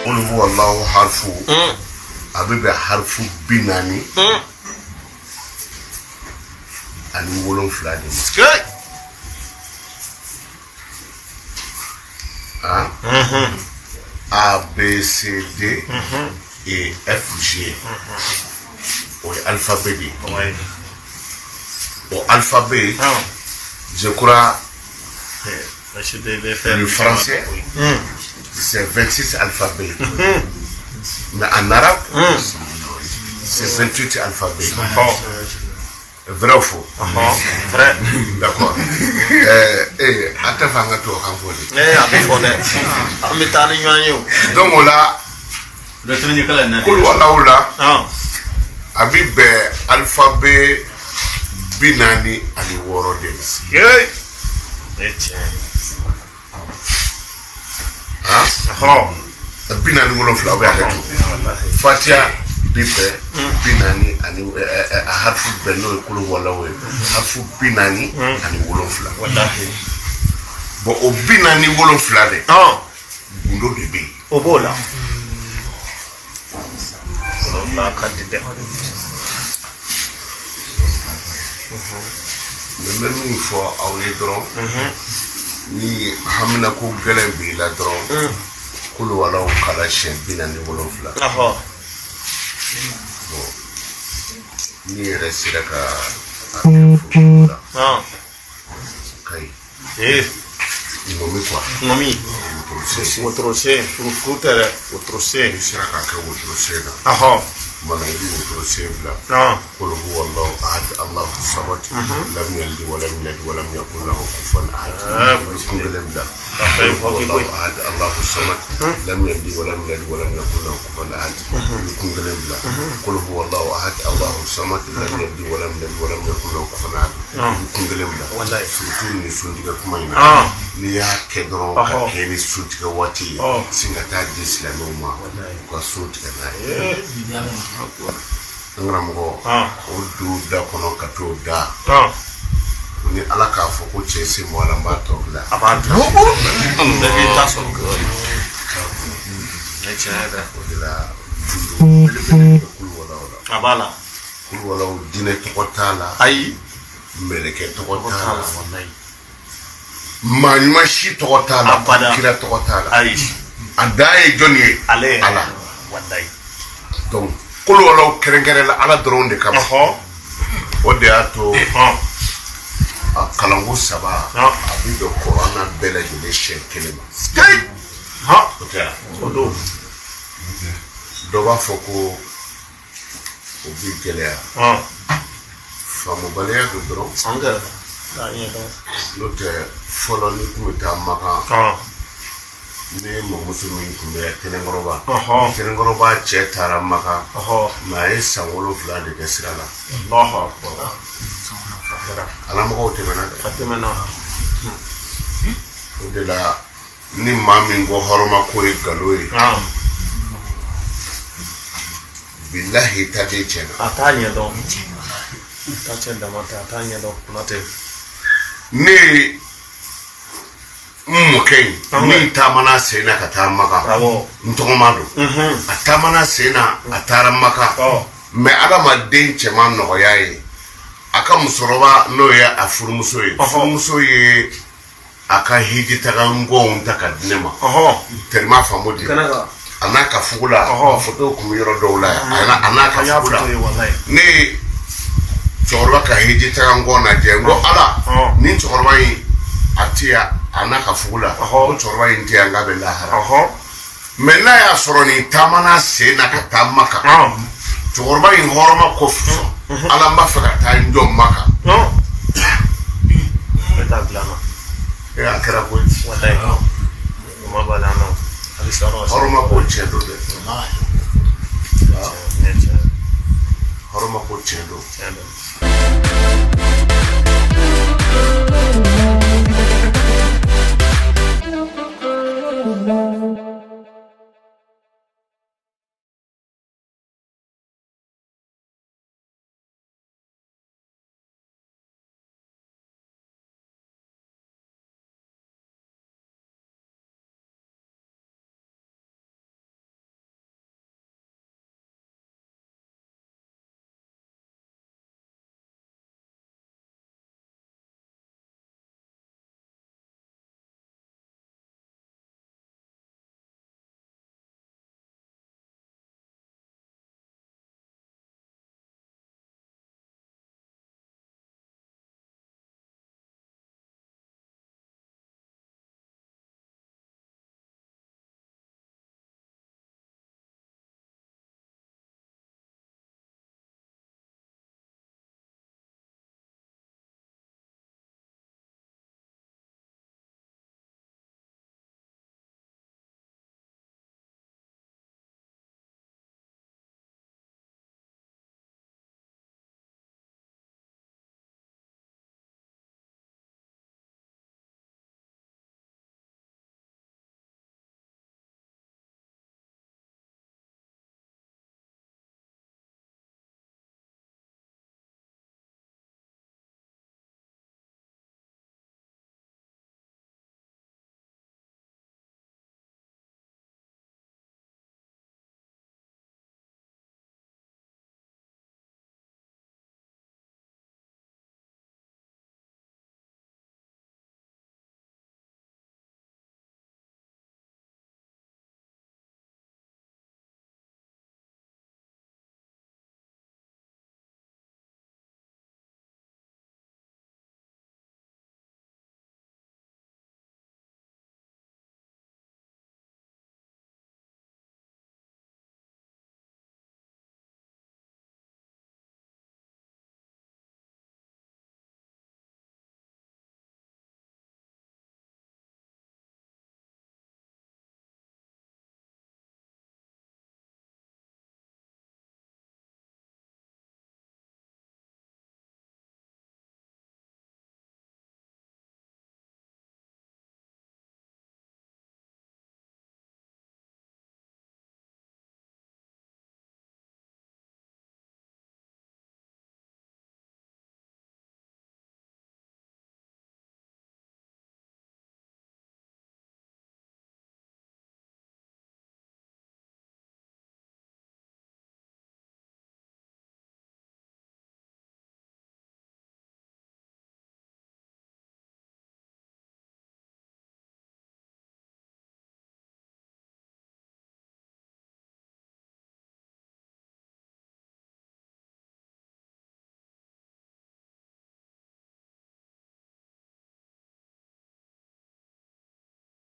qul huwallahu harfu abibe harfu binani ani wolon flade A B C D et F G oui alphabet au alphabet je crois le français c'est 26 alphabets mais en arabe c'est 28 alphabets vrai ou faux vrai d'accord attends to kan fo donc là kul wala abibe alphabet binani ali woro des binani ngolo fla ba hatu fatia bibe binani ani harfu beno kul wala we harfu binani ani wolo fla wallahi bo o binani wolo fla de gundo bebe obola Allah kadide même une fois au Lédron ni hamna ko gelen bi la dron kul wala o kala shen binani wolo fla ni resira ka kai ngomi kwa ngomi otro se frutere otro se resira ka otro se mana yi otro se bla kul huwallahu ahad Allahu samad lam yalid wa lam yulad wa lam yakul lahu kufuwan ahad kungelem da Allahu ahad Allahu samad lam yalid wa lam yulad wa lam yakul lahu kufuwan ahad kungelem da kul huwallahu ahad Allahu samad lam yalid wa lam yulad wa lam yakul lahu kufuwan ahad kungelem da wallahi surtout ni sundiga kuma ina ni ya kedro ka keni sundiga wati singata dislamo ma ko sundiga na ngramgo o du da kono kato da ni ala ka fo ko chese mo ala mbato la abantu da vita so ko ne chada odila abala kul wala dine to kotala ay meleke to kotala wallahi mani mashi to kotala kira to kotala ay adaye joni ala wallahi donc kul wala kerengere la ala drone de kama o de ato kalangu saba abi do corona bela de shekelema stay odo do ba foko o bi gelea famo balea do dron sanga da yeda lote folo ni kumita maka ne mo musulmi kumbe tenengoroba che tara maka ma esa wolo fla de kesrala Allahu akbar ala mo te fatimana de la ni mami go horoma ko e galoi billahi tade chena atanya do tachenda mata atanya do mate ni mukei ni tamana sena katamaka bravo ntongomado atamana sena ataramaka me adama den chema no yayi aka musoroba no ya afurumuso ye aka hiji taga ngon takadnema terma famodi anaka fugula foto kumiro dola anaka fugula ni chorwa ka hiji taga ngona jengo ala ni chorwa yi atia anaka fugula chorwa yi ntia ngabe lahara mena ya soroni tamana sena katamaka chorwa yi horoma kofu ala mafaka ta ndom maka beta glama ya kera ko wallahi ma balana alisaro horoma ko chendo de horoma ko chendo